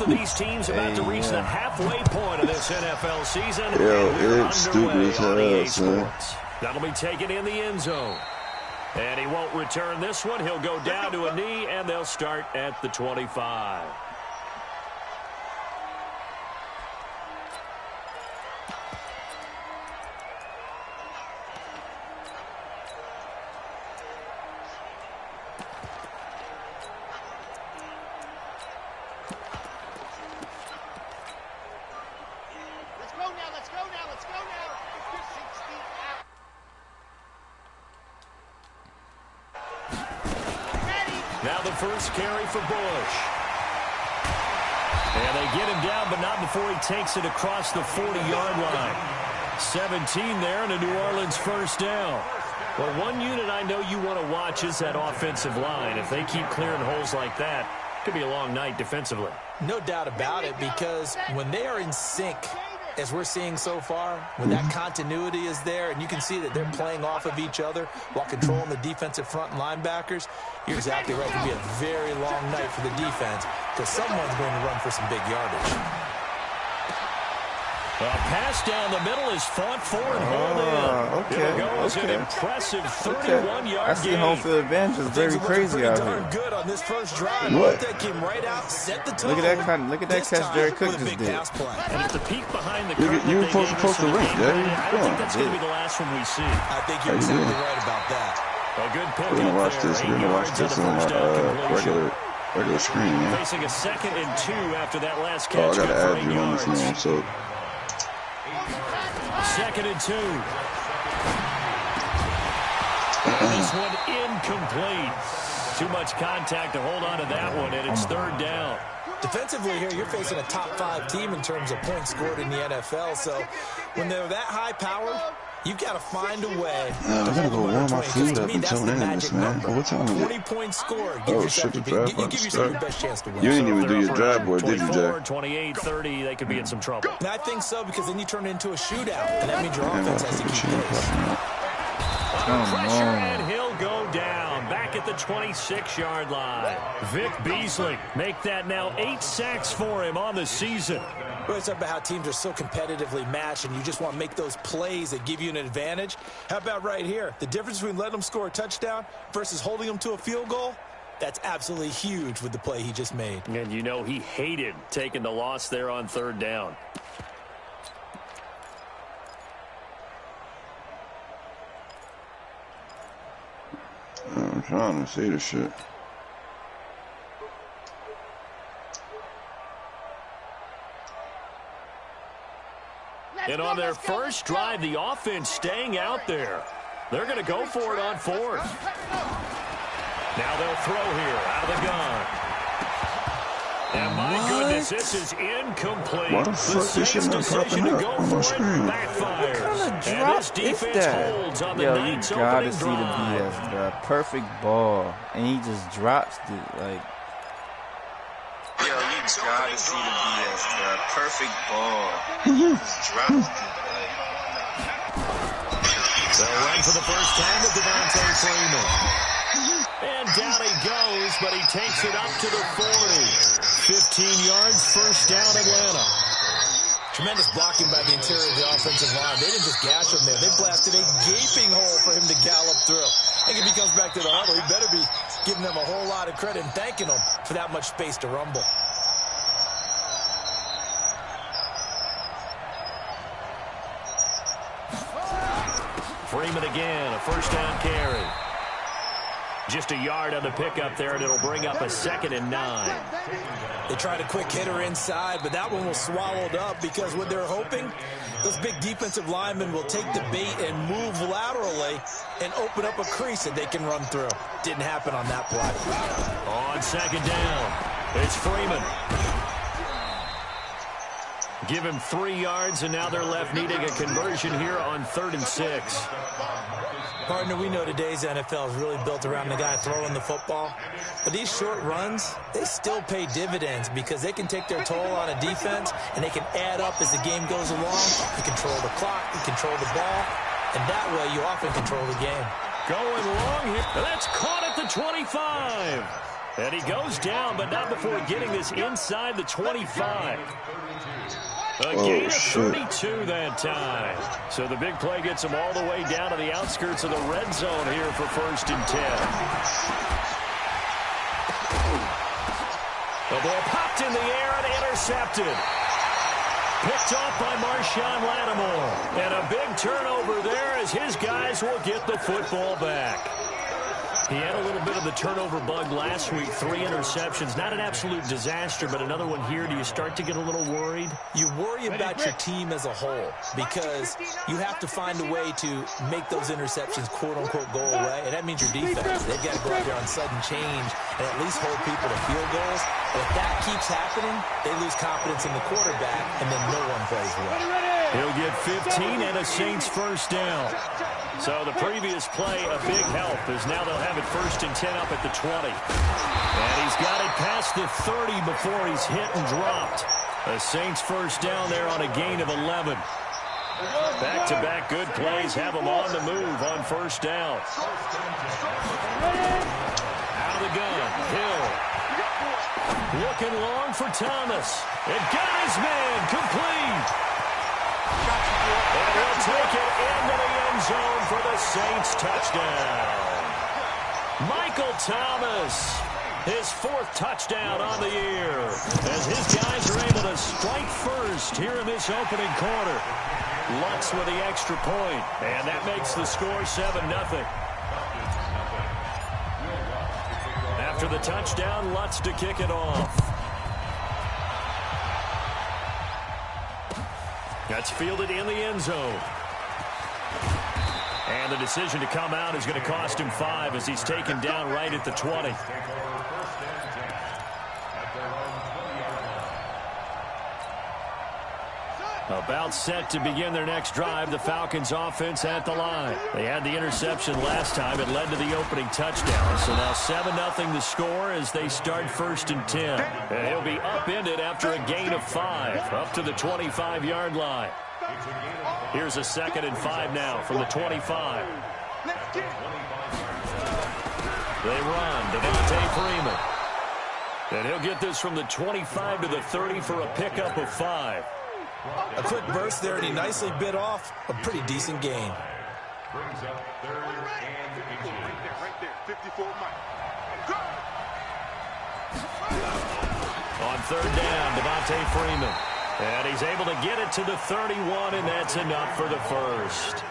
of these teams about to reach the halfway point of this NFL season. Yo, it's stupid as hell, man. That'll be taken in the end zone. And he won't return this one. He'll go down to a knee, and they'll start at the 25. Now the first carry for Bush. And they get him down, but not before he takes it across the 40-yard line. 17 there and a New Orleans first down. Well, one unit I know you want to watch is that offensive line. If they keep clearing holes like that, it could be a long night defensively. No doubt about it, because when they are in sync, as we're seeing so far, when that continuity is there and you can see that they're playing off of each other while controlling the defensive front linebackers, you're exactly right. It could be a very long night for the defense because someone's going to run for some big yardage. A pass down the middle is fought for and hauled in. Okay. An impressive 31-yard gain. I see home field advantage is very crazy out here. Good on this first drive. What? That came right out, set the tone. Look at that catch Derek Cook just did. And at the peak behind the curtain, you were supposed to run, Jerry. I don't think that's going to be the last one we see. I think you're exactly right about that. A good pick We're gonna watch this. We're gonna watch this on my regular screen. Man. Facing a 2nd and 2 after that last catch. I gotta add you on this now, so. 2nd and 2. This one incomplete. Too much contact to hold on to that one, and it's 3rd down. Defensively here, you're facing a top-5 team in terms of points scored in the NFL, so when they're that high-powered, you've got to find a way. I gotta go warm my food up until the end of this, man. What time is it? 20-point score. Oh, shit, the drive about to start. Your best chance to win. You didn't even do your drive, boy, did you, Jack? 28, 30, they could be in some trouble. And I think so, because then you turn it into a shootout, and that means your offense has to keep pace. Pressure, and he'll go down. Back at the 26-yard line. Vic Beasley make that now 8 sacks for him on the season. Well, it's about how teams are so competitively matched, and you just want to make those plays that give you an advantage. How about right here? The difference between letting them score a touchdown versus holding them to a field goal, that's absolutely huge with the play he just made. And you know he hated taking the loss there on 3rd down. I'm trying to see the shit. And on their first drive, the offense staying out there. They're going to go for it on 4th. Now they'll throw here out of the gun. And my goodness, this is incomplete. Why the fuck this shit not popping up on my screen? Backfires. What kind of drop is that? Yo, you gotta see the BS, bro. Perfect ball, and he just drops it like. Yo, you gotta see the BS, bro. Perfect ball. He just drops it like. They'll run for the first time with Devontae Freeman. And down he goes, but he takes it up to the 40. 15 yards, first down, Atlanta. Tremendous blocking by the interior of the offensive line. They didn't just gash him there. They blasted a gaping hole for him to gallop through. I think if he comes back to the huddle, he better be giving them a whole lot of credit and thanking them for that much space to rumble. Freeman again, a first down carry. Just a yard on the pickup there, and it'll bring up a 2nd and 9. They tried a quick hitter inside, but that one was swallowed up because what they're hoping, those big defensive linemen will take the bait and move laterally and open up a crease that they can run through. Didn't happen on that play. On 2nd down, it's Freeman. Give him 3 yards, and now they're left needing a conversion here on 3rd and 6. Partner, we know today's NFL is really built around the guy throwing the football. But these short runs, they still pay dividends because they can take their toll on a defense, and they can add up as the game goes along. You control the clock, you control the ball, and that way you often control the game. Going long here. That's caught at the 25. And he goes down, but not before getting this inside the 25. A gain of 32 that time. So the big play gets him all the way down to the outskirts of the red zone here for 1st and 10. The ball popped in the air and intercepted. Picked off by Marshawn Lattimore. And a big turnover there as his guys will get the football back. He had a little bit of the turnover bug last week, 3 interceptions. Not an absolute disaster, but another one here. Do you start to get a little worried? You worry about your team as a whole because you have to find a way to make those interceptions, quote-unquote, go away. And that means your defense. They've got to go out there on sudden change and at least hold people to field goals. But if that keeps happening, they lose confidence in the quarterback, and then no one plays well. He'll get 15 and a Saints first down. So the previous play, a big help, as now they'll have it 1st and 10 up at the 20. And he's got it past the 30 before he's hit and dropped. The Saints first down there on a gain of 11. Back-to-back good plays have them on the move on 1st down. Out of the gun, Hill. Looking long for Thomas. It got his man complete. And he'll take it into the end zone for the Saints touchdown. Michael Thomas, his 4th touchdown on the year, as his guys are able to strike first here in this opening quarter. Lutz with the extra point, and that makes the score 7-0. After the touchdown, Lutz to kick it off. That's fielded in the end zone. And the decision to come out is going to cost him 5 as he's taken down right at the 20. About set to begin their next drive, the Falcons offense at the line. They had the interception last time. It led to the opening touchdown. So now 7-0 the score as they start 1st and 10. And he'll be upended after a gain of 5 up to the 25-yard line. Here's a 2nd and 5 now from the 25. They run. Devontae Freeman. And he'll get this from the 25 to the 30 for a pickup of 5. A quick burst there, and he nicely bit off a pretty decent gain. Brings up 3rd and 18. Right there, 54 Mike. On 3rd down, Devontae Freeman. And he's able to get it to the 31, and that's enough for the 1st.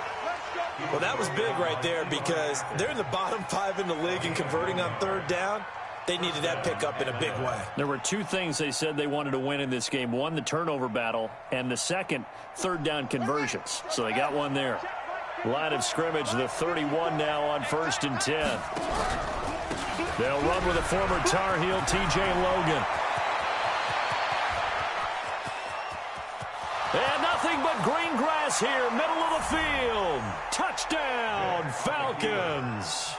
Well, that was big right there because they're in the bottom 5 in the league and converting on 3rd down. They needed that pickup in a big way. There were 2 things they said they wanted to win in this game. One, the turnover battle, and the second, 3rd down conversions. So they got one there. Line of scrimmage, the 31 now on 1st and 10. They'll run with a former Tar Heel, T.J. Logan. And nothing but green grass here, middle of the field. Touchdown, Falcons.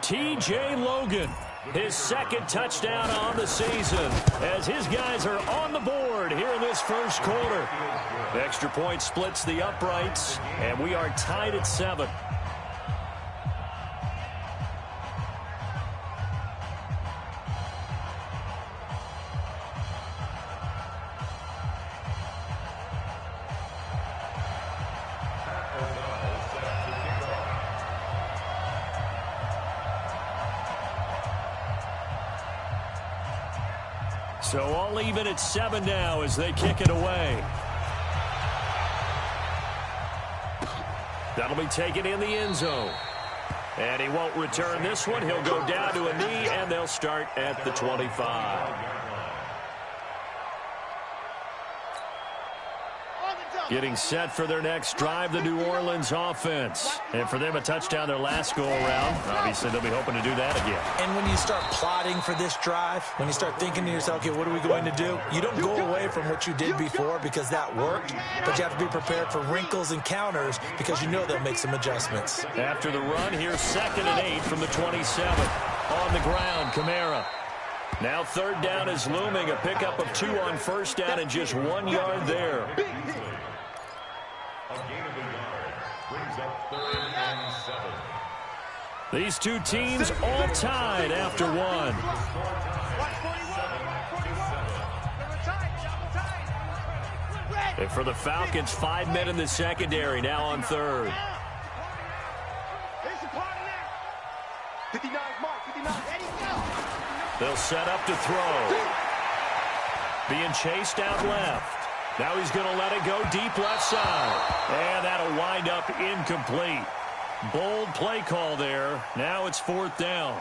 T.J. Logan. His 2nd touchdown on the season as his guys are on the board here in this 1st quarter. The extra point splits the uprights, and we are tied at 7. So all even at 7 now as they kick it away. That'll be taken in the end zone. And he won't return this one. He'll go down to a knee, and they'll start at the 25. Getting set for their next drive, the New Orleans offense. And for them, a touchdown their last go-around. Obviously, they'll be hoping to do that again. And when you start plotting for this drive, when you start thinking to yourself, okay, what are we going to do? You don't go away from what you did before because that worked, but you have to be prepared for wrinkles and counters because you know they'll make some adjustments. After the run, here's 2nd and 8 from the 27. On the ground, Kamara. Now 3rd down is looming. A pickup of 2 on 1st down and just 1 yard there. These two teams all tied after one. And for the Falcons, 5 men in the secondary, now on third. They'll set up to throw. Being chased out left. Now he's going to let it go deep left side. And that'll wind up incomplete. Bold play call there. Now it's 4th down.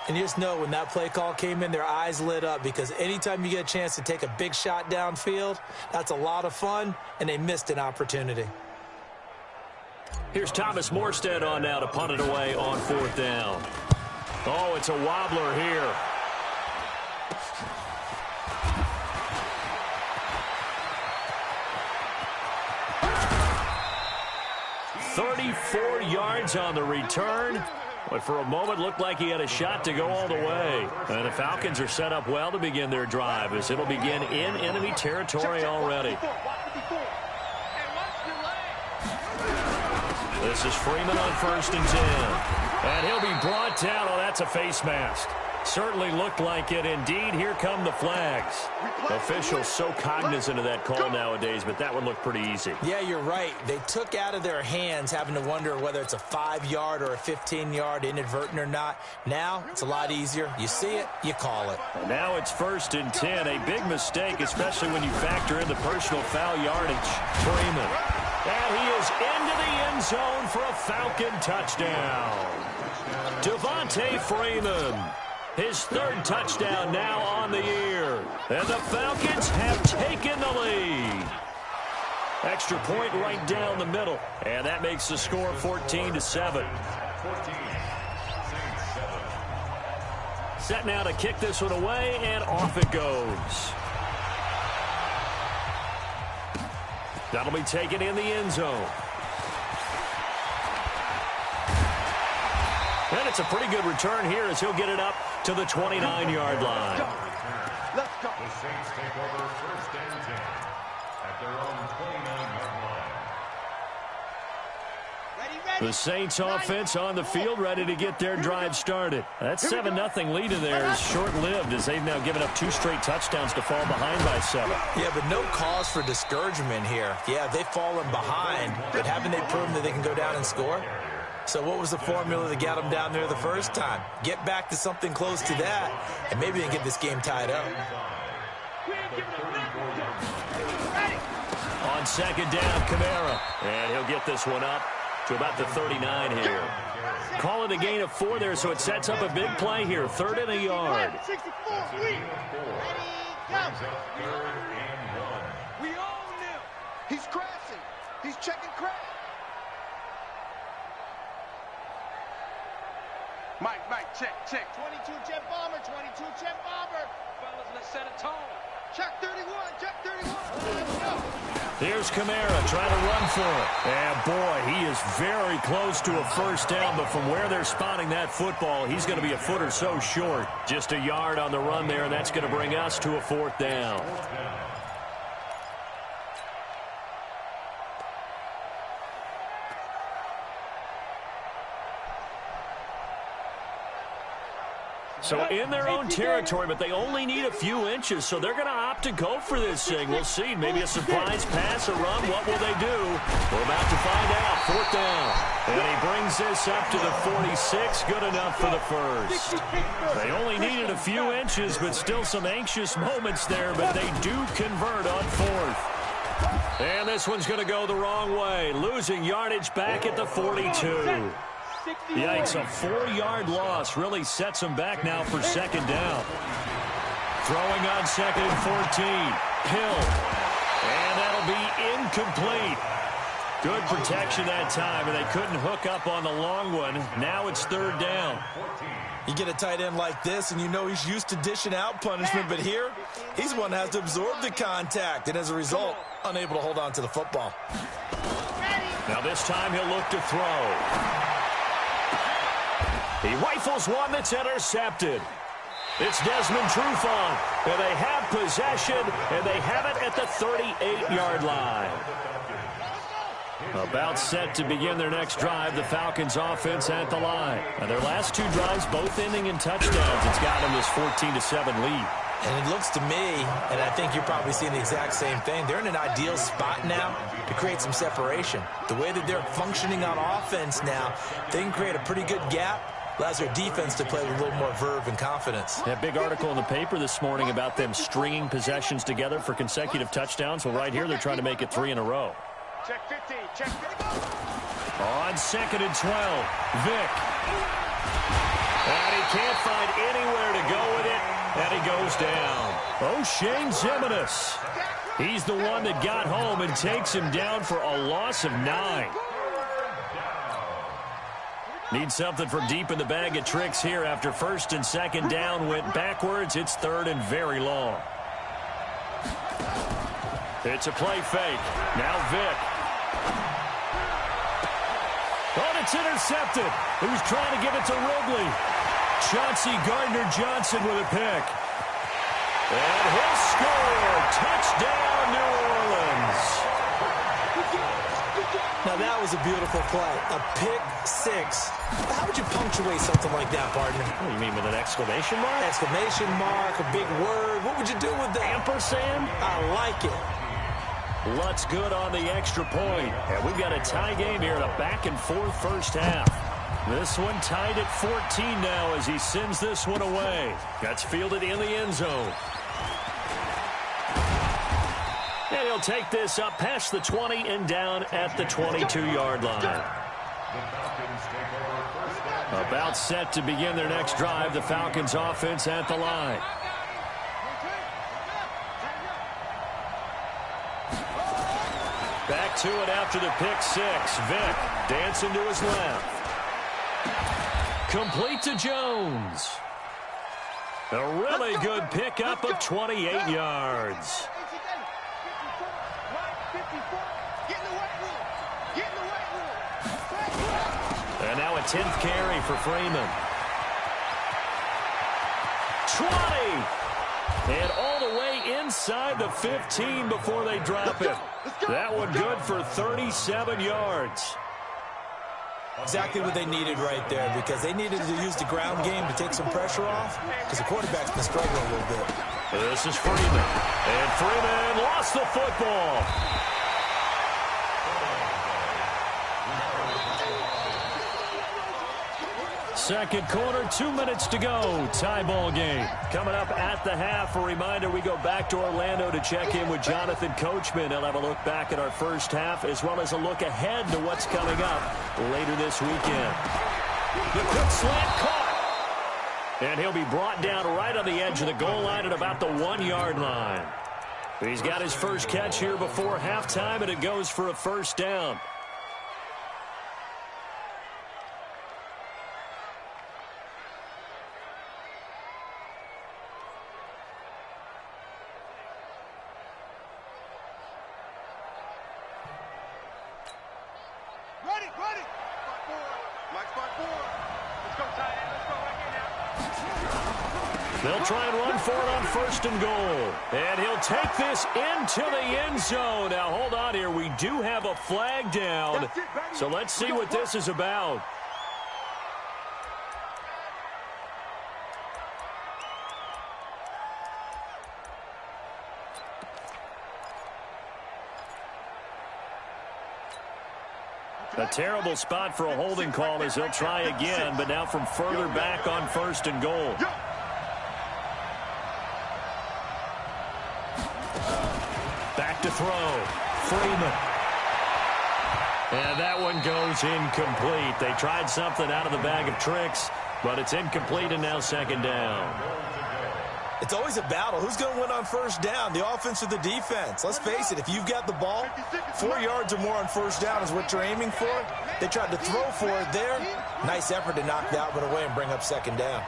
And you just know when that play call came in, their eyes lit up, because anytime you get a chance to take a big shot downfield, that's a lot of fun, and they missed an opportunity. Here's Thomas Morstead on now to punt it away on 4th down. Oh, it's a wobbler here. "34 yards on the return. But for a moment, looked like he had a shot to go all the way. And the Falcons are set up well to begin their drive, as it'll begin in enemy territory already. This is Freeman on 1st and 10. And he'll be brought down. Oh, that's a face mask. Certainly looked like it. Indeed, here come the flags. Officials so cognizant of that call nowadays, but that one looked pretty easy. Yeah, you're right. They took out of their hands having to wonder whether it's a 5-yard or a 15-yard, inadvertent or not. Now, it's a lot easier. You see it, you call it. Now it's 1st and 10. A big mistake, especially when you factor in the personal foul yardage. Freeman. And he is into the end zone for a Falcon touchdown. Devontae Freeman. His 3rd touchdown now on the year. And the Falcons have taken the lead. Extra point right down the middle. And that makes the score 14-7. Set now to kick this one away, and off it goes. That'll be taken in the end zone. And it's a pretty good return here as he'll get it up to the 29-yard line. Let's go. The Saints take over 1st and 10 at their own 29-yard line. The Saints offense on the field, ready to get their drive started. That 7-0 lead in there is short-lived, as they've now given up 2 straight touchdowns to fall behind by 7. Yeah, but no cause for discouragement here. Yeah, they've fallen behind, but haven't they proven that they can go down and score? So what was the formula that got them down there the first time? Get back to something close to that, and maybe they can get this game tied up. On 2nd down, Kamara. And he'll get this one up to about the 39 here. Call it a gain of 4 there, so it sets up a big play here. 3rd and a yard. We own him. He's crashing. He's checking crash. Mike, check. 22 jet bomber, 22 jet bomber. Fellas, let's set a tone. Check 31. Let's go. Here's Kamara trying to run for it. And, boy, he is very close to a 1st down, but from where they're spotting that football, he's going to be a foot or so short. Just a yard on the run there, and that's going to bring us to a 4th down. So in their own territory, but they only need a few inches, so they're going to opt to go for this thing. We'll see. Maybe a surprise pass, a run. What will they do? We're about to find out. 4th down. And he brings this up to the 46. Good enough for the 1st. They only needed a few inches, but still some anxious moments there, but they do convert on 4th. And this one's going to go the wrong way. Losing yardage back at the 42. Yikes, a 4-yard loss really sets them back now for 2nd down. Throwing on 2nd and 14. Hill. And that'll be incomplete. Good protection that time, and they couldn't hook up on the long one. Now it's 3rd down. You get a tight end like this, and you know he's used to dishing out punishment, but here, he's one that has to absorb the contact, and as a result, unable to hold on to the football. Now this time he'll look to throw. He rifles one that's intercepted. It's Desmond Trufant, and they have possession, and they have it at the 38-yard line. About set to begin their next drive, the Falcons offense at the line. Now their last 2 drives, both ending in touchdowns. It's got them this 14-7 lead. And it looks to me, and I think you're probably seeing the exact same thing, they're in an ideal spot now to create some separation. The way that they're functioning on offense now, they can create a pretty good gap. Allows their defense to play with a little more verve and confidence. A big article in the paper this morning about them stringing possessions together for consecutive touchdowns. Well, right here, they're trying to make it 3 in a row. Check 15. Check 15. On 2nd and 12, Vick. And he can't find anywhere to go with it, and he goes down. O'Shane Ximines. He's the one that got home and takes him down for a loss of 9. Need something from deep in the bag of tricks here after 1st and 2nd down went backwards. It's 3rd and very long. It's a play fake. Now Vick. Oh, it's intercepted. He was trying to give it to Ridley. Chauncey Gardner-Johnson with a pick. And he'll score. Touchdown, New Orleans. Now, that was a beautiful play. A pick 6. How would you punctuate something like that, partner? What do you mean, with an exclamation mark? Exclamation mark, a big word. What would you do with that? Ampersand? I like it. Lutz good on the extra point. And we've got a tie game here in a back-and-forth first half. This one tied at 14 now as he sends this one away. That's fielded in the end zone. And he'll take this up past the 20 and down at the 22-yard line. About set to begin their next drive, the Falcons offense at the line. Back to it after the pick 6. Vick dancing to his left. Complete to Jones. A really good pickup of 28 yards. And now a 10th carry for Freeman. 20. And all the way inside the 15 before they drop it. That one good for 37 yards. Exactly what they needed right there, because they needed to use the ground game to take some pressure off, because the quarterback's been struggling a little bit. This is Freeman. And Freeman lost the football. Second quarter, 2 minutes to go. Tie ball game. Coming up at the half, a reminder we go back to Orlando to check in with Jonathan Coachman. He'll have a look back at our first half as well as a look ahead to what's coming up later this weekend. The quick slant caught. And he'll be brought down right on the edge of the goal line at about the 1-yard line. He's got his first catch here before halftime, and it goes for a first down. They'll try and run for it on 1st and goal. And he'll take this into the end zone. Now, hold on here. We do have a flag down. So let's see what this is about. A terrible spot for a holding call as he'll try again, but now from further back on 1st and goal. Back to throw. Freeman. And that one goes incomplete. They tried something out of the bag of tricks, but it's incomplete and now 2nd down. It's always a battle. Who's going to win on 1st down, the offense or the defense? Let's face it, if you've got the ball, 4 yards or more on 1st down is what you're aiming for. They tried to throw for it there. Nice effort to knock that one away and bring up 2nd down.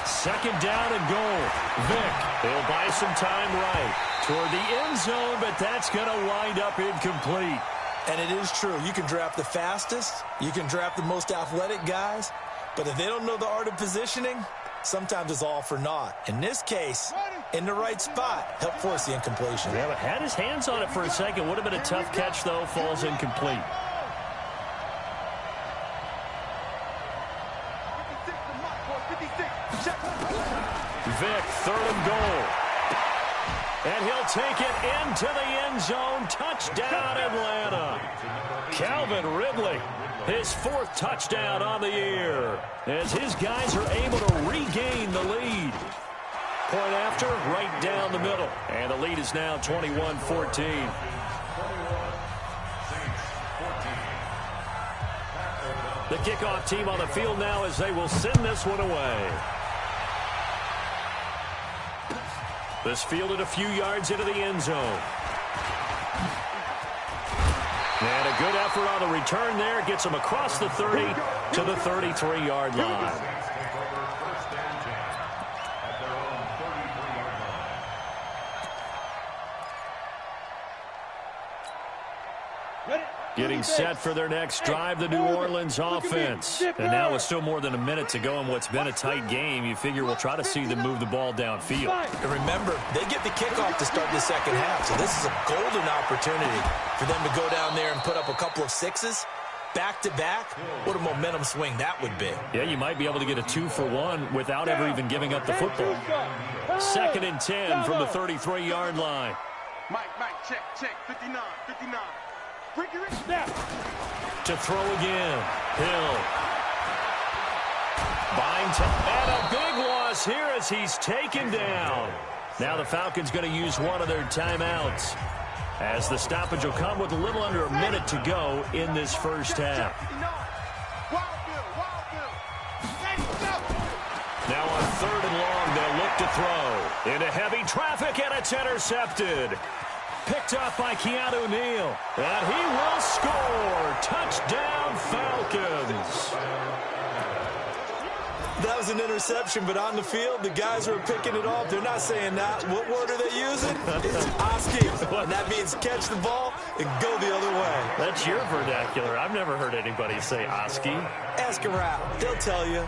2nd down and goal. Vick, he'll buy some time right toward the end zone, but that's going to wind up incomplete. And it is true. You can draft the fastest. You can draft the most athletic guys. But if they don't know the art of positioning, sometimes it's all for naught. In this case, in the right spot, helped force the incompletion. Yeah, but had his hands on it for a second. Would have been a tough catch, though. Falls incomplete. Vic, 3rd and goal. And he'll take it into the end zone. Touchdown, Atlanta. Calvin Ridley, his 4th touchdown on the year, as his guys are able to regain the lead. Point after, right down the middle. And the lead is now 21-14. The kickoff team on the field now as they will send this one away. This fielded a few yards into the end zone. And a good effort on the return there. Gets him across the 30 to the 33-yard line. Getting set for their next drive, the New Orleans offense. And now with still more than a minute to go in what's been a tight game, you figure we'll try to see them move the ball downfield. And remember, they get the kickoff to start the second half, so this is a golden opportunity for them to go down there and put up a couple of sixes back-to-back. What a momentum swing that would be. Yeah, you might be able to get a 2-for-1 without ever even giving up the football. 2nd and 10 from the 33-yard line. Mike, check, 59. To throw again. Hill. Buying time. And a big loss here as he's taken down. Now the Falcons going to use one of their timeouts, as the stoppage will come with a little under a minute to go in this first half. Now on 3rd and long, they'll look to throw. Into heavy traffic, and it's intercepted. Picked up by Keanu Neal. And he will score. Touchdown, Falcons. That was an interception, but on the field, the guys who are picking it off, they're not saying that. What word are they using? It's Oski. And that means catch the ball and go the other way. That's your vernacular. I've never heard anybody say Oski. Ask around. They'll tell you.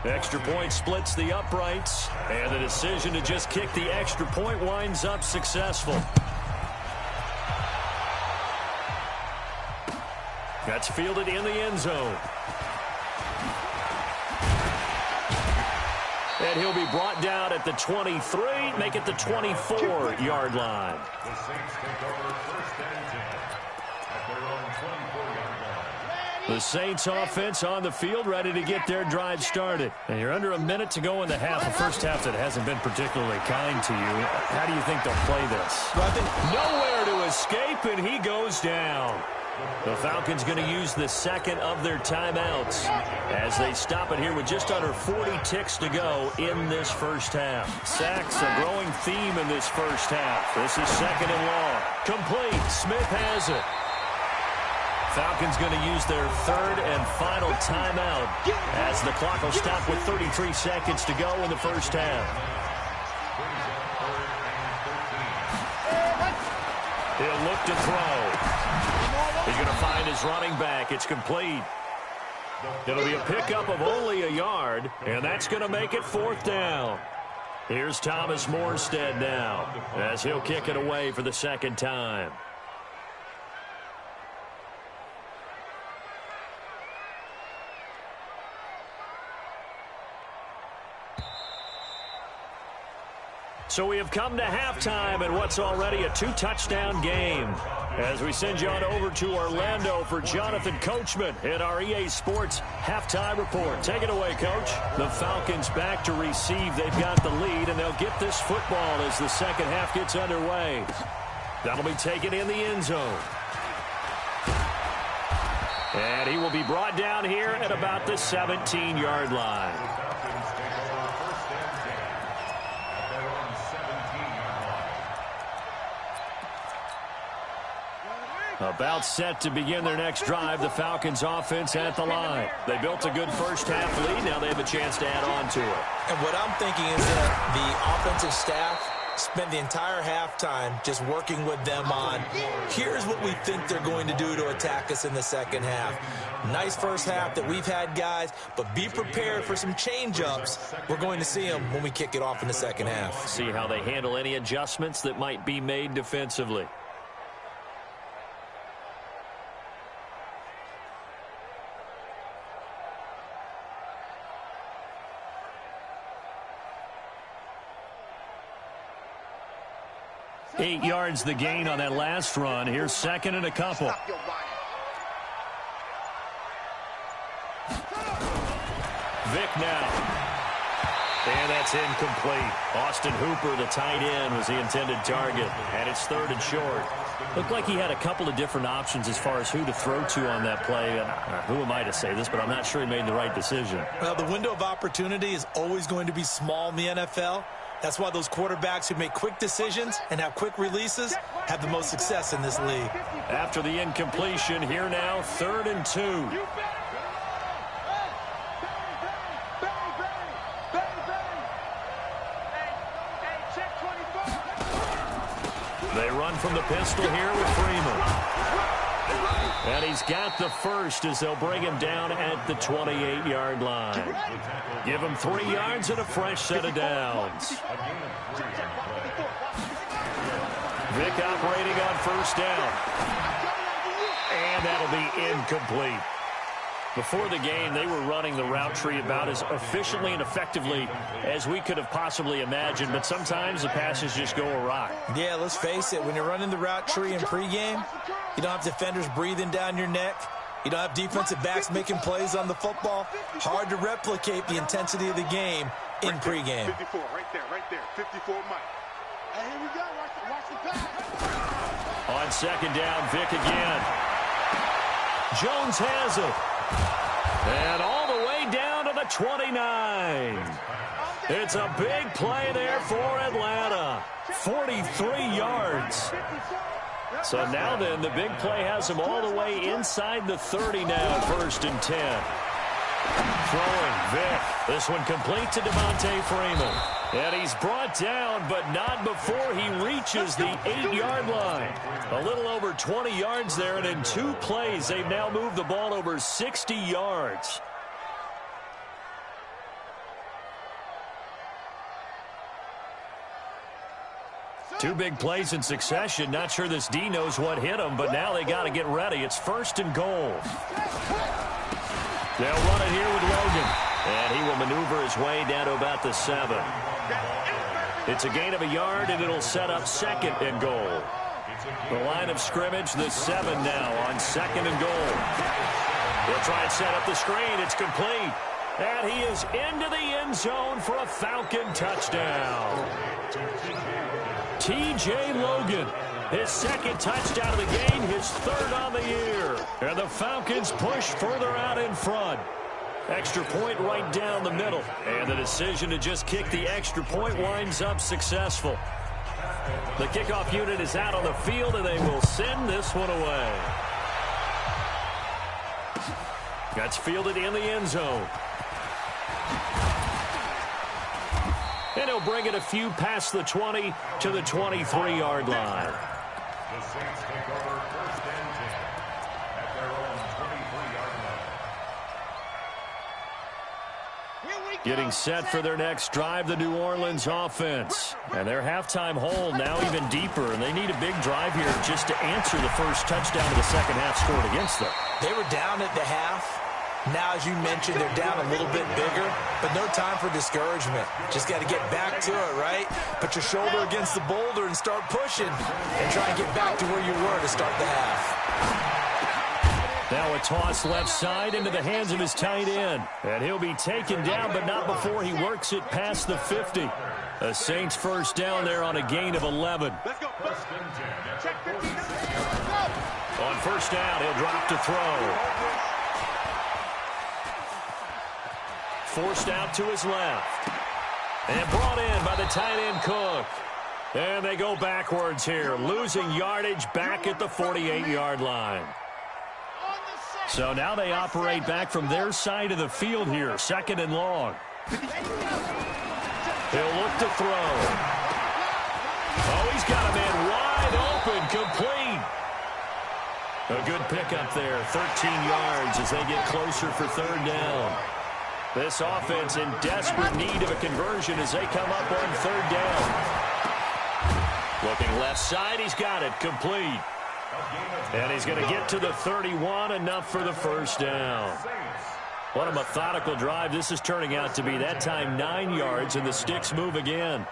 Extra point splits the uprights, and the decision to just kick the extra point winds up successful. That's fielded in the end zone. And he'll be brought down at the 23, make it the 24-yard line. The Saints take over 1st and 10 at their own 24-yard line. The Saints offense on the field, ready to get their drive started. And you're under a minute to go in the half, a first half that hasn't been particularly kind to you. How do you think they'll play this? Well, I think nowhere to escape, and he goes down. The Falcons going to use the 2nd of their timeouts as they stop it here with just under 40 ticks to go in this first half. Sacks, a growing theme in this first half. This is 2nd and long. Complete. Smith has it. Falcons going to use their 3rd and final timeout as the clock will stop with 33 seconds to go in the first half. He'll look to throw. He's going to find his running back. It's complete. It'll be a pickup of only a yard, and that's going to make it 4th down. Here's Thomas Morstead now as he'll kick it away for the 2nd time. So we have come to halftime in what's already a 2-touchdown game, as we send you on over to Orlando for Jonathan Coachman in our EA Sports Halftime Report. Take it away, Coach. The Falcons back to receive. They've got the lead, and they'll get this football as the second half gets underway. That'll be taken in the end zone. And he will be brought down here at about the 17-yard line. About set to begin their next drive, the Falcons offense at the line. They built a good first half lead. Now they have a chance to add on to it. And what I'm thinking is that the offensive staff spent the entire halftime just working with them on, here's what we think they're going to do to attack us in the second half. Nice first half that we've had, guys, but be prepared for some change-ups. We're going to see them when we kick it off in the second half. See how they handle any adjustments that might be made defensively. Eight yards the gain on that last run. Here's second and a couple. Vick now. And that's incomplete. Austin Hooper, the tight end, was the intended target. And it's third and short. Looked like he had a couple of different options as far as who to throw to on that play. And who am I to say this, but I'm not sure he made the right decision. Well, the window of opportunity is always going to be small in the NFL. That's why those quarterbacks who make quick decisions and have quick releases have the most success in this league. After the incompletion, here now, 3rd and 2. They run from the pistol here with Freeman. And he's got the first as they'll bring him down at the 28-yard line. Give him 3 yards and a fresh set of downs. Vick operating on first down. And that'll be incomplete. Before the game, they were running the route tree about as efficiently and effectively as we could have possibly imagined, but sometimes the passes just go awry. Yeah, let's face it, when you're running the route tree in pregame, you don't have defenders breathing down your neck. You don't have defensive backs making plays on the football. Hard to replicate the intensity of the game in pregame. 54, right there, 54 Mike. Hey, here we go, watch the pass. On second down, Vick again. Jones has it. And all the way down to the 29. It's a big play there for Atlanta. 43 yards. So now then, the big play has him all the way inside the 30 now, 1st and 10. Throwing, Vick. This one complete to Devontae Freeman. And he's brought down, but not before he reaches the 8-yard line. A little over 20 yards there, and in 2 plays, they've now moved the ball over 60 yards. Two big plays in succession. Not sure this D knows what hit him, but now they got to get ready. It's 1st and goal. They'll run it here with Logan. And he will maneuver his way down to about the 7. It's a gain of a yard, and it'll set up 2nd and goal. The line of scrimmage, the 7 now on 2nd and goal. They'll try and set up the screen. It's complete. And he is into the end zone for a Falcon touchdown. T.J. Logan, his 2nd touchdown of the game, his 3rd on the year. And the Falcons push further out in front. Extra point right down the middle. And the decision to just kick the extra point winds up successful. The kickoff unit is out on the field, and they will send this one away. That's fielded in the end zone. And he'll bring it a few past the 20 to the 23-yard line. The Saints take over 1st and 10 at their own 23-yard line. Getting set for their next drive, the New Orleans offense. And their halftime hole now even deeper, and they need a big drive here just to answer the first touchdown of the second half scored against them. They were down at the half. Now, as you mentioned, they're down a little bit bigger, but no time for discouragement. Just got to get back to it, right? Put your shoulder against the boulder and start pushing and try and get back to where you were to start the half. Now a toss left side into the hands of his tight end. And he'll be taken down, but not before he works it past the 50. A Saints first down there on a gain of 11. Let's go. 1st and 10 at their 46. On first down, he'll drop to throw. Forced out to his left. And brought in by the tight end Cook. And they go backwards here, losing yardage back at the 48-yard line. So now they operate back from their side of the field here, 2nd and long. He'll look to throw. Oh, he's got a man wide open, complete. A good pickup there, 13 yards as they get closer for third down. This offense in desperate need of a conversion as they come up on third down. Looking left side, he's got it, complete. And he's going to get to the 31, enough for the first down. What a methodical drive this is turning out to be. That time 9 yards, and the sticks move again.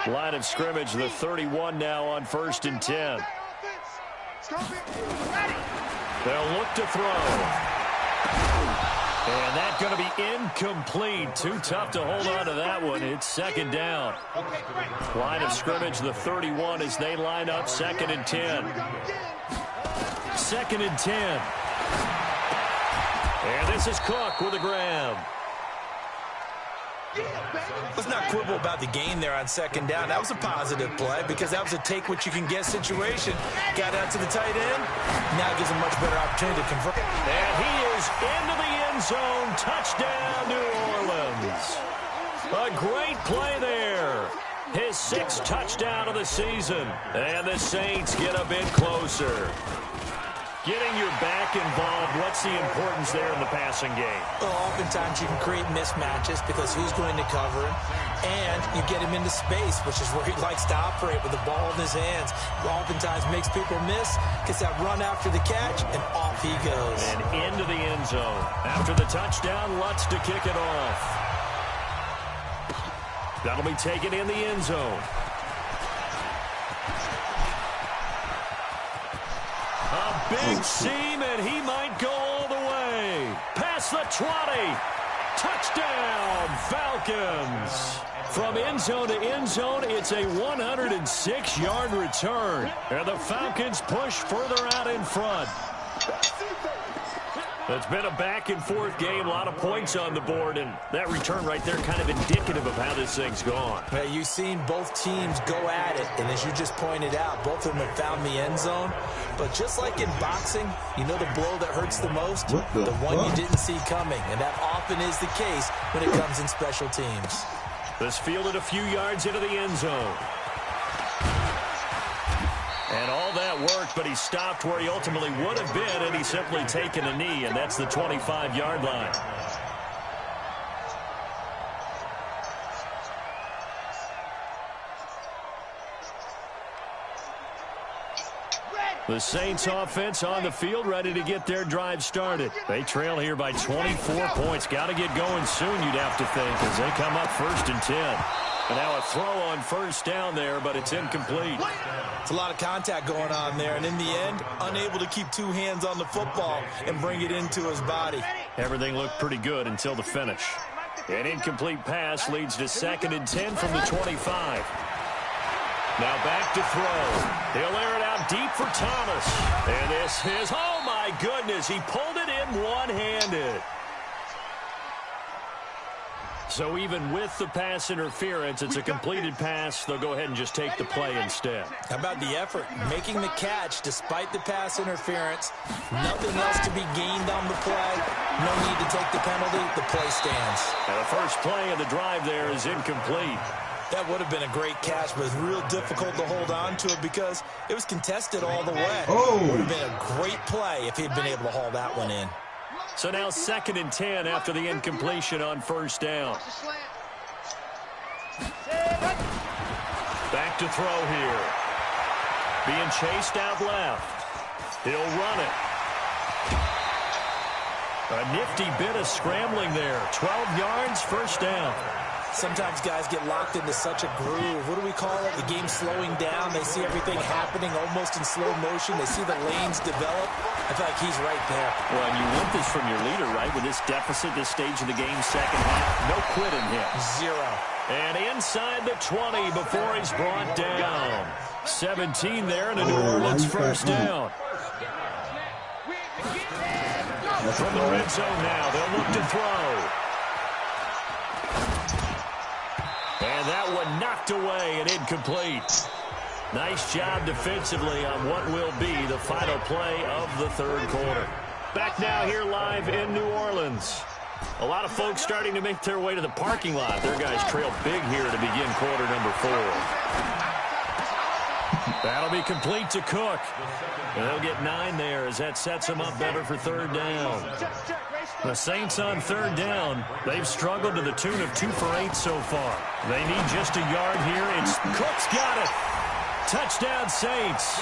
Line of scrimmage, the 31 now on 1st and 10. They'll look to throw. And that's going to be incomplete. Too tough to hold on to that one. It's second down. Line of scrimmage, the 31 as they line up 2nd and 10. 2nd and 10. And this is Cook with a grab. Let's not quibble about the gain there on 2nd down. That was a positive play because that was a take-what-you-can-get situation. Got out to the tight end. Now gives him much better opportunity to convert. And he is into the end zone. Touchdown, New Orleans. A great play there. His 6th touchdown of the season. And the Saints get a bit closer. Getting your back involved, what's the importance there in the passing game? Well, oftentimes you can create mismatches because who's going to cover him, and you get him into space, which is where he likes to operate with the ball in his hands. Oftentimes makes people miss, gets that run after the catch, and off he goes. And into the end zone. After the touchdown, Lutz to kick it off. That'll be taken in the end zone. A big seam, and he might go all the way. Past the 20. Touchdown, Falcons. From end zone to end zone, it's a 106-yard return. And the Falcons push further out in front. It's been a back-and-forth game, a lot of points on the board, and that return right there kind of indicative of how this thing's gone. Well, you've seen both teams go at it, and as you just pointed out, both of them have found the end zone. But just like in boxing, you know the blow that hurts the most? The one you didn't see coming, and that often is the case when it comes in special teams. This fielded a few yards into the end zone. And all that worked, but he stopped where he ultimately would have been, and he's simply taken a knee, and that's the 25-yard line. The Saints offense on the field, ready to get their drive started. They trail here by 24 points. Got to get going soon, you'd have to think, as they come up 1st and 10. And now a throw on 1st down there, but it's incomplete. It's a lot of contact going on there, and in the end, unable to keep 2 hands on the football and bring it into his body. Everything looked pretty good until the finish. An incomplete pass leads to 2nd and 10 from the 25. Now back to throw. He'll air it out deep for Thomas. And this is, oh my goodness, he pulled it in one-handed. So even with the pass interference, it's a completed pass. They'll go ahead and just take the play instead. How about the effort? Making the catch despite the pass interference. Nothing else to be gained on the play. No need to take the penalty. The play stands. And the first play of the drive there is incomplete. That would have been a great catch, but it's real difficult to hold on to it because it was contested all the way. Oh. It would have been a great play if he'd been able to haul that one in. So now 2nd and 10 after the incompletion on 1st down. Back to throw here. Being chased out left. He'll run it. A nifty bit of scrambling there. 12 yards, 1st down. Sometimes guys get locked into such a groove. What do we call it? The game slowing down. They see everything happening almost in slow motion. They see the lanes develop. I feel like he's right there. Well, and you want this from your leader, right? With this deficit, this stage of the game, 2nd half. No quitting him. 0. And inside the 20 before he's brought down. 17 there and a New Orleans 1st down. From the red zone now, they'll look to throw. And that one knocked away and incomplete. Nice job defensively on what will be the final play of the 3rd quarter. Back now here live in New Orleans. A lot of folks starting to make their way to the parking lot. Their guys trail big here to begin quarter number 4. That'll be complete to Cook. And they'll get 9 there as that sets them up better for third down. The Saints on third down. They've struggled to the tune of 2 for 8 so far. They need just a yard here. It's Cook's got it. Touchdown Saints.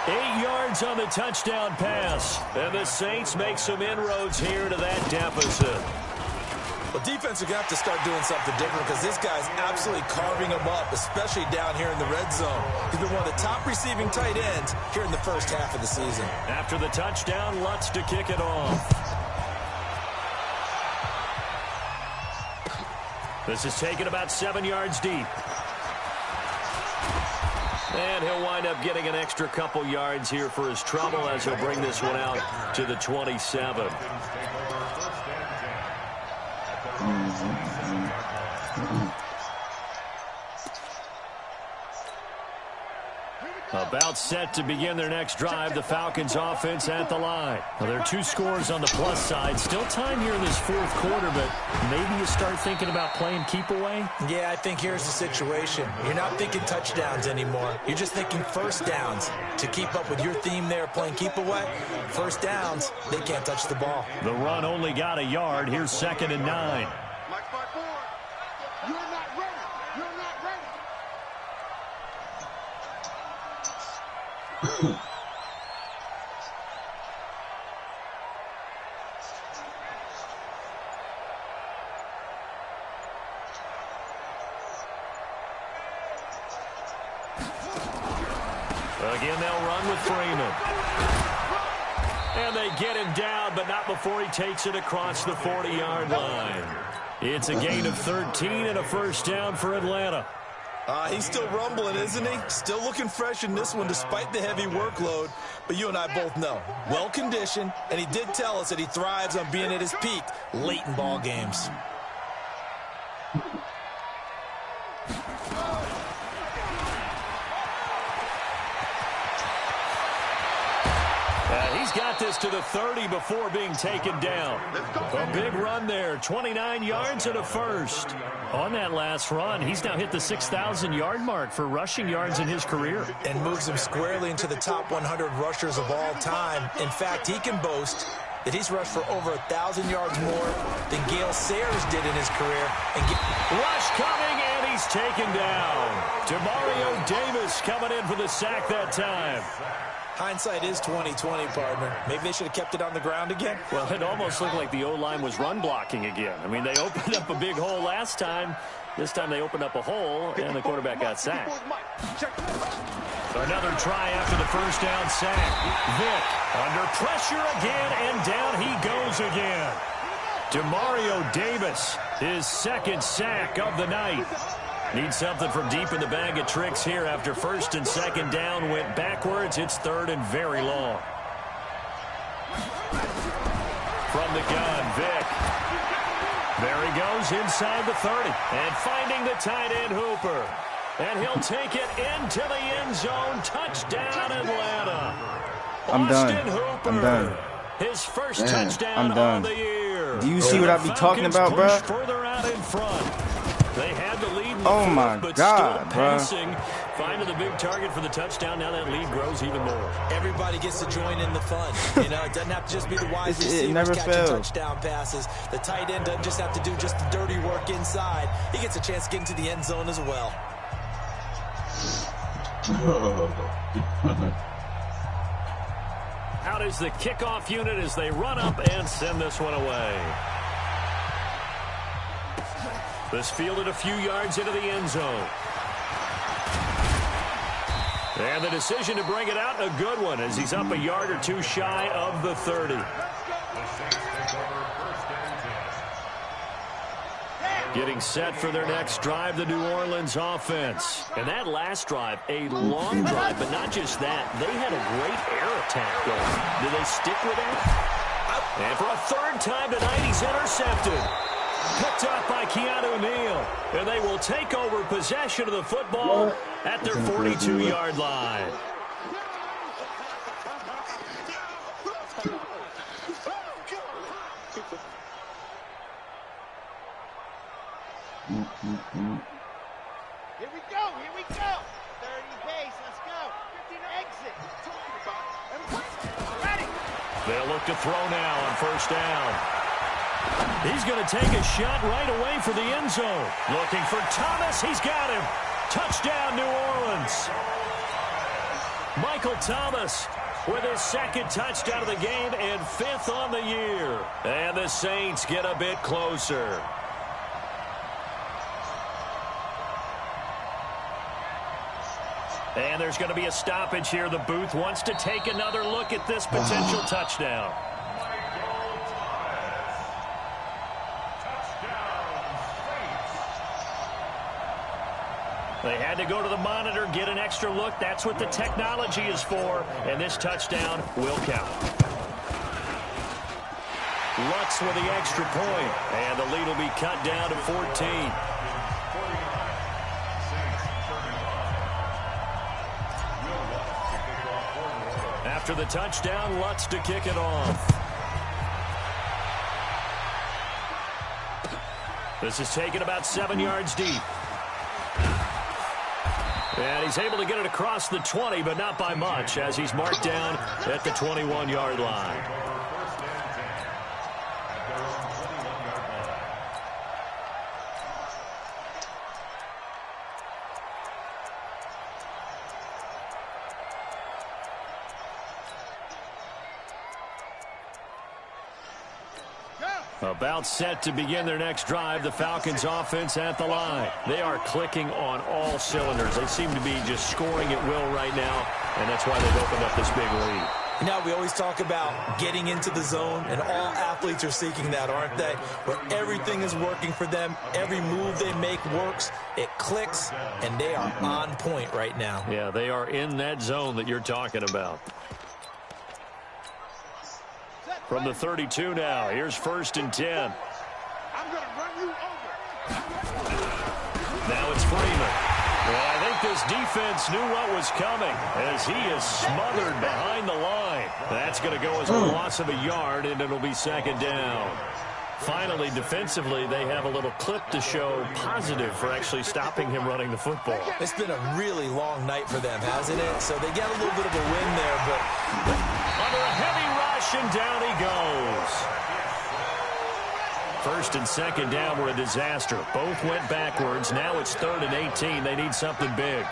8 yards on the touchdown pass. And the Saints make some inroads here to that deficit. Well, defense are going to have to start doing something different because this guy's absolutely carving them up, especially down here in the red zone. He's been one of the top receiving tight ends here in the first half of the season. After the touchdown, Lutz to kick it off. This is taken about 7 yards deep. And he'll wind up getting an extra couple yards here for his trouble as he'll bring this one out to the 27. About set to begin their next drive, the Falcons offense at the line. Well, there are 2 scores on the plus side. Still time here in this 4th quarter, but maybe you start thinking about playing keep away? Yeah, I think here's the situation. You're not thinking touchdowns anymore. You're just thinking first downs. To keep up with your theme there, playing keep away, first downs, they can't touch the ball. The run only got a yard. Here's 2nd and 9. Mike 5-4. You're not ready. You're not ready. Again, they'll run with Freeman. And they get him down, but not before he takes it across the 40-yard line. It's a gain of 13 and a first down for Atlanta. He's still rumbling, isn't he? Still looking fresh in this one despite the heavy workload. But you and I both know, well-conditioned, and he did tell us that he thrives on being at his peak late in ball games. He's got this to the 30 before being taken down. A big run there, 29 yards and a first. On that last run, he's now hit the 6,000-yard mark for rushing yards in his career. And moves him squarely into the top 100 rushers of all time. In fact, he can boast that he's rushed for over 1,000 yards more than Gale Sayers did in his career. Rush coming, and he's taken down. Demario Davis coming in for the sack that time. Hindsight is 20/20, partner. Maybe they should have kept it on the ground again. Well, it almost looked like the O-line was run blocking again. I mean, they opened up a big hole last time. This time they opened up a hole, and the quarterback got sacked. Another try after the first down sack. Vick under pressure again, and down he goes again. Demario Davis, his 2nd sack of the night. Needs something from deep in the bag of tricks here after 1st and 2nd down went backwards. It's 3rd and very long. From the gun, Vick. There he goes inside the 30. And finding the tight end Hooper. And he'll take it into the end zone. Touchdown, Atlanta. I'm Austin done. Hooper. I'm done. His first touchdown I'm done. of the year. Do you see what I be talking about, bro? Further out in front. They had the lead in the Oh my fourth, but God, still passing. Finding the big target for the touchdown. Now that lead grows even more. Everybody gets to join in the fun. You know, it doesn't have to just be the wide receivers catching touchdown passes. The tight end doesn't just have to do just the dirty work inside. He gets a chance to get into the end zone as well. Out is the kickoff unit as they run up and send this one away. This fielded a few yards into the end zone. And the decision to bring it out, a good one, as he's up a yard or two shy of the 30. Getting set for their next drive, the New Orleans offense. And that last drive, a long drive, but not just that. They had a great air attack going. Do they stick with that? And for a 3rd time tonight, he's intercepted. Picked up by Keanu Neal. And they will take over possession of the football at their 42-yard line. Here we go. 30 pace. Let's go. 15 exit. Talking about it. Ready. They'll look to throw now on first down. He's going to take a shot right away for the end zone. Looking for Thomas. He's got him. Touchdown, New Orleans. Michael Thomas with his second touchdown of the game and 5th on the year. And the Saints get a bit closer. And there's going to be a stoppage here. The booth wants to take another look at this potential touchdown. They had to go to the monitor, get an extra look. That's what the technology is for. And this touchdown will count. Lutz with the extra point. And the lead will be cut down to 14. After the touchdown, Lutz to kick it off. This is taken about 7 yards deep. And he's able to get it across the 20, but not by much, as he's marked down at the 21-yard line. About set to begin their next drive, the Falcons offense at the line. They are clicking on all cylinders. They seem to be just scoring at will right now, and that's why they've opened up this big lead. You know, we always talk about getting into the zone, and all athletes are seeking that, aren't they? Where everything is working for them, every move they make works, it clicks, and they are on point right now. Yeah, they are in that zone that you're talking about. From the 32 now, here's 1st and 10. I'm going to run you over. Now it's Freeman. Well, I think this defense knew what was coming as he is smothered behind the line. That's going to go as a loss of a yard, and it'll be 2nd down. Finally, defensively, they have a little clip to show positive for actually stopping him running the football. It's been a really long night for them, hasn't it? So they get a little bit of a win there, but under a heavy rush, and down he goes. 1st and 2nd down were a disaster. Both went backwards. Now it's 3rd and 18. They need something big.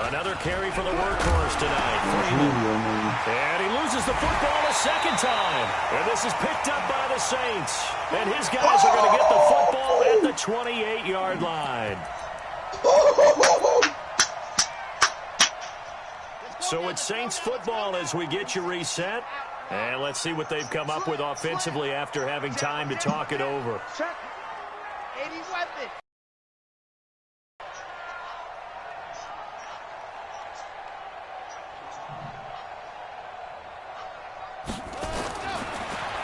Another carry for the workhorse tonight. Freeman. And he loses the football a 2nd time. And this is picked up by the Saints. And his guys are going to get the football at the 28-yard line. So it's Saints football as we get you reset. And let's see what they've come up with offensively after having time to talk it over. 80 weapons.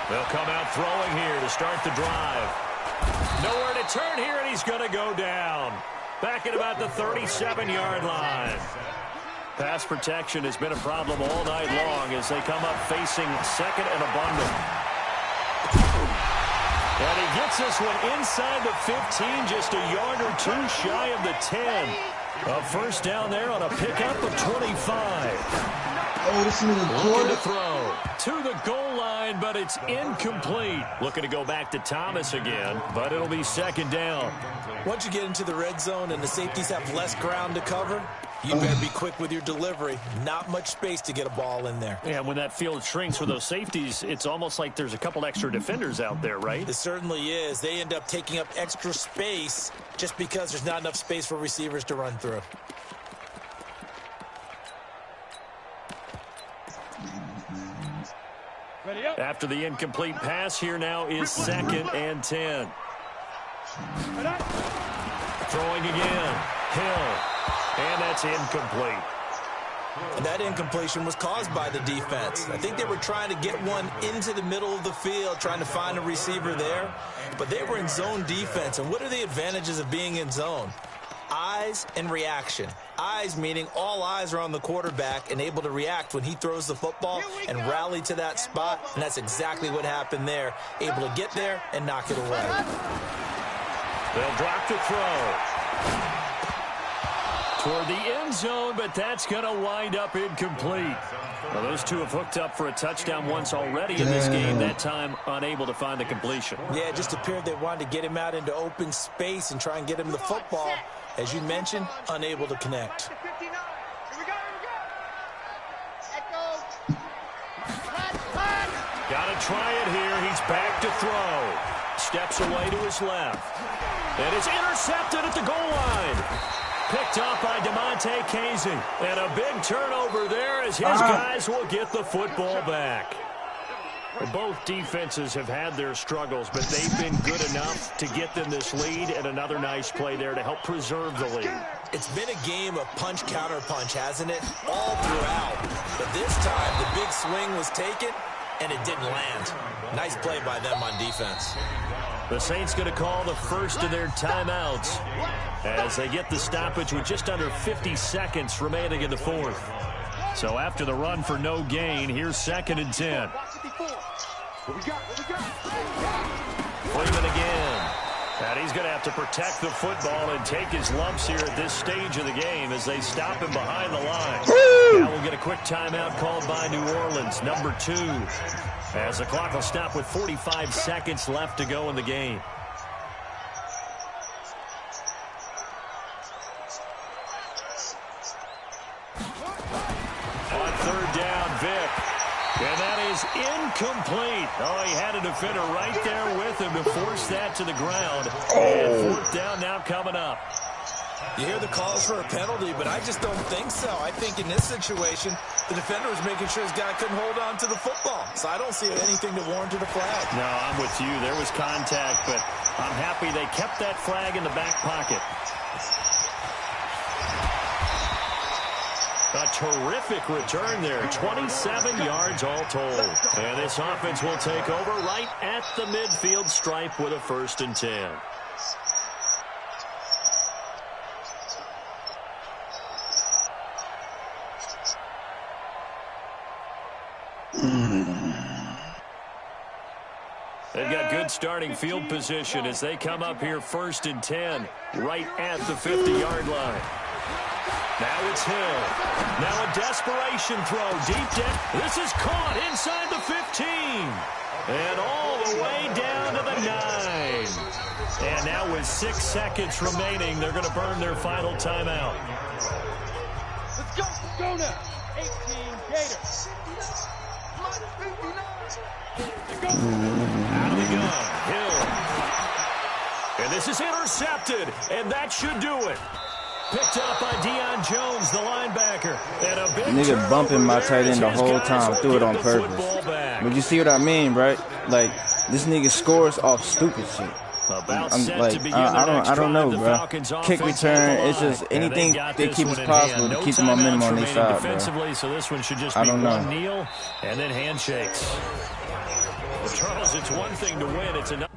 They'll come out throwing here to start the drive. Nowhere to turn here, and he's going to go down. Back at about the 37-yard line. Pass protection has been a problem all night long as they come up facing 2nd and abundant. And he gets this one inside the 15, just a yard or two shy of the 10. A 1st down there on a pickup of 25. Oh, this is looking to throw to the goal line, but it's incomplete. Looking to go back to Thomas again, but it'll be 2nd down. Once you get into the red zone and the safeties have less ground to cover, you better be quick with your delivery. Not much space to get a ball in there. Yeah, when that field shrinks with those safeties, it's almost like there's a couple extra defenders out there, right? It certainly is. They end up taking up extra space just because there's not enough space for receivers to run through. After the incomplete pass, here now is 2nd and 10. Throwing again. Hill. And that's incomplete. And that incompletion was caused by the defense. I think they were trying to get one into the middle of the field, trying to find a receiver there. But they were in zone defense. And what are the advantages of being in zone? eyes and reaction. Eyes meaning all eyes are on the quarterback and able to react when he throws the football and rally to that spot, and that's exactly what happened there. Able to get there and knock it away. They'll drop to throw. Toward the end zone, but that's going to wind up incomplete. Well, those two have hooked up for a touchdown once already in this game, that time unable to find the completion. Yeah, it just appeared they wanted to get him out into open space and try and get him the football. As you mentioned, unable to connect. Got to try it here. He's back to throw. Steps away to his left. And it's intercepted at the goal line. Picked up by DeMonte Casey. And a big turnover there as his guys will get the football back. Well, both defenses have had their struggles, but they've been good enough to get them this lead, and another nice play there to help preserve the lead. It's been a game of punch-counter-punch, hasn't it? All throughout. But this time, the big swing was taken, and it didn't land. Nice play by them on defense. The Saints going to call the first of their timeouts as they get the stoppage with just under 50 seconds remaining in the fourth. So after the run for no gain, here's 2nd and 10. Freeman again. And he's going to have to protect the football and take his lumps here at this stage of the game as they stop him behind the line. Now we'll get a quick timeout called by New Orleans, number 2. As the clock will stop with 45 seconds left to go in the game. On 3rd down, Vick. And that is incomplete. Oh, he had a defender right there with him to force that to the ground. And 4th down now coming up. You hear the calls for a penalty, but I just don't think so. I think in this situation, the defender was making sure his guy couldn't hold on to the football. So I don't see anything to warrant a flag. No, I'm with you. There was contact, but I'm happy they kept that flag in the back pocket. A terrific return there. 27 yards all told. And this offense will take over right at the midfield stripe with a 1st and 10. They've got good starting field position as they come up here 1st and 10 right at the 50-yard line. Now it's Hill. Now a desperation throw deep down. This is caught inside the 15. And all the way down to the 9. And now with 6 seconds remaining, they're going to burn their final timeout. Let's go. Go now. 18 Gators. Out of the gun. Hill. And this is intercepted. And that should do it. Picked up by Deion Jones, the linebacker. And a big nigga bumping my tight end the whole time. Threw it on purpose. But you see what I mean, right? Like, this nigga scores off stupid shit. I don't know, bro. Kick return, it's just anything they keep as possible to keep the momentum on their side, bro. So this one should just be one kneel and then handshakes. Well, Charles, it's one thing to win. It's another.